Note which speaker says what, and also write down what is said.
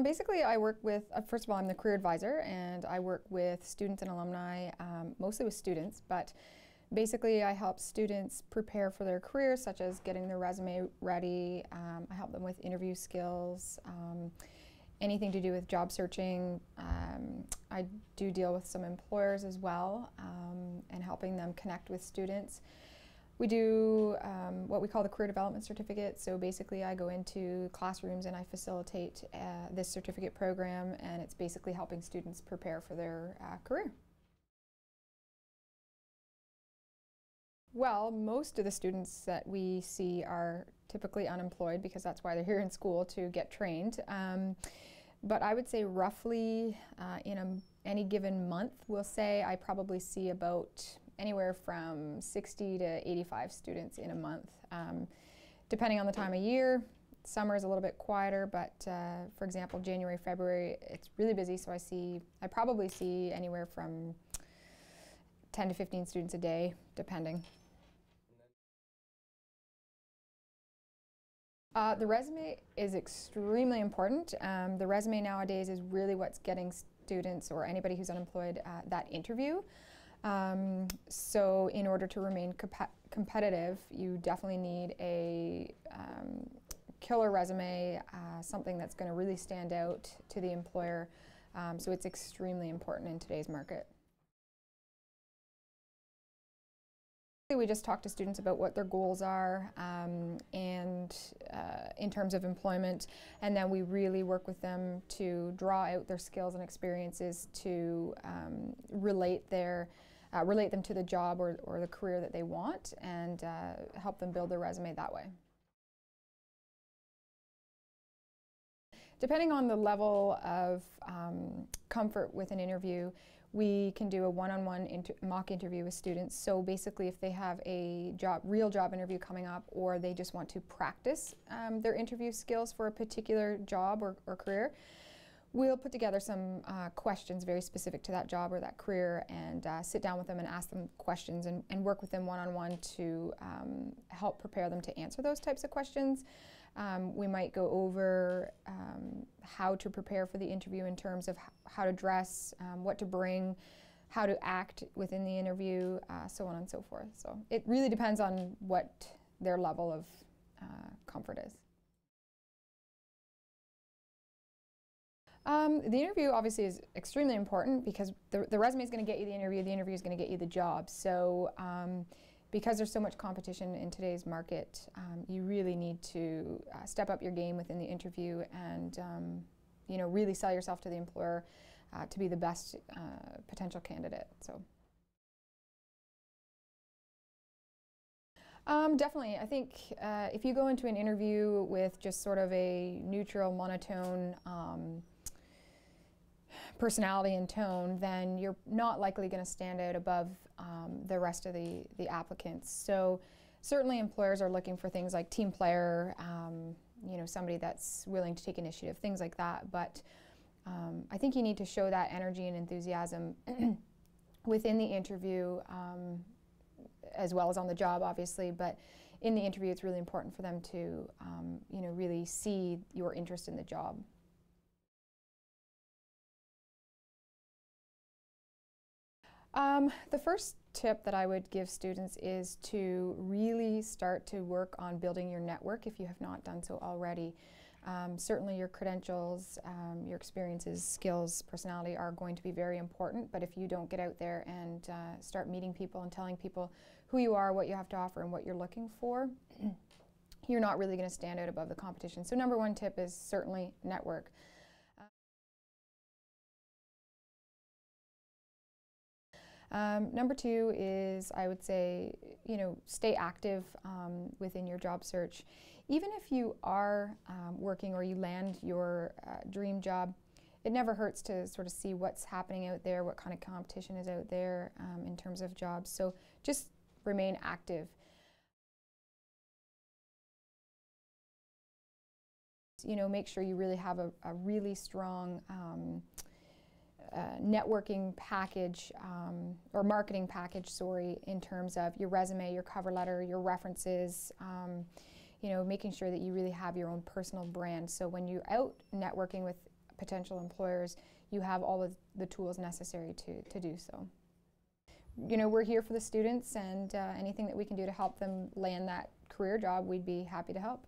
Speaker 1: Basically, I work with, first of all, I'm the career advisor, and I work with students and alumni, mostly with students, but basically I help students prepare for their careers, such as getting their resume ready. I help them with interview skills, anything to do with job searching. I do deal with some employers as well, and helping them connect with students. We do what we call the Career Development Certificate. So basically I go into classrooms and I facilitate this certificate program, and it's basically helping students prepare for their career. Well, most of the students that we see are typically unemployed because that's why they're here in school, to get trained. But I would say roughly in any given month, we'll say I probably see about anywhere from 60 to 85 students in a month, depending on the time of year. Summer is a little bit quieter, but for example, January, February, it's really busy, so I probably see anywhere from 10 to 15 students a day, depending. The resume is extremely important. The resume nowadays is really what's getting students or anybody who's unemployed that interview. So in order to remain competitive, you definitely need a killer resume, something that's going to really stand out to the employer. So it's extremely important in today's market. We just talk to students about what their goals are and in terms of employment, and then we really work with them to draw out their skills and experiences to relate them to the job or the career that they want, and help them build their resume that way. Depending on the level of comfort with an interview, we can do a one-on-one mock interview with students. So basically, if they have a real job interview coming up, or they just want to practice their interview skills for a particular job or career, we'll put together some questions very specific to that job or that career, and sit down with them and ask them questions and work with them one-on-one to help prepare them to answer those types of questions. We might go over how to prepare for the interview in terms of how to dress, what to bring, how to act within the interview, so on and so forth. So it really depends on what their level of comfort is. The interview obviously is extremely important because the resume is going to get you the interview is going to get you the job. So because there's so much competition in today's market, you really need to step up your game within the interview and really sell yourself to the employer to be the best potential candidate. So. Definitely. I think if you go into an interview with just sort of a neutral, monotone personality and tone, then you're not likely going to stand out above the rest of the applicants. So certainly employers are looking for things like team player, somebody that's willing to take initiative, things like that. But I think you need to show that energy and enthusiasm within the interview, as well as on the job, obviously. But in the interview, it's really important for them to, really see your interest in the job. The first tip that I would give students is to really start to work on building your network if you have not done so already. Certainly your credentials, your experiences, skills, personality are going to be very important, but if you don't get out there and start meeting people and telling people who you are, what you have to offer, and what you're looking for, you're not really going to stand out above the competition. So number one tip is certainly network. Number two is, I would say, stay active within your job search. Even if you are working or you land your dream job, it never hurts to sort of see what's happening out there, what kind of competition is out there in terms of jobs. So just remain active. Make sure you really have a really strong networking package or marketing package, in terms of your resume, your cover letter, your references, making sure that you really have your own personal brand. So when you're out networking with potential employers, you have all of the tools necessary to do so. You know, we're here for the students, and anything that we can do to help them land that career job, we'd be happy to help.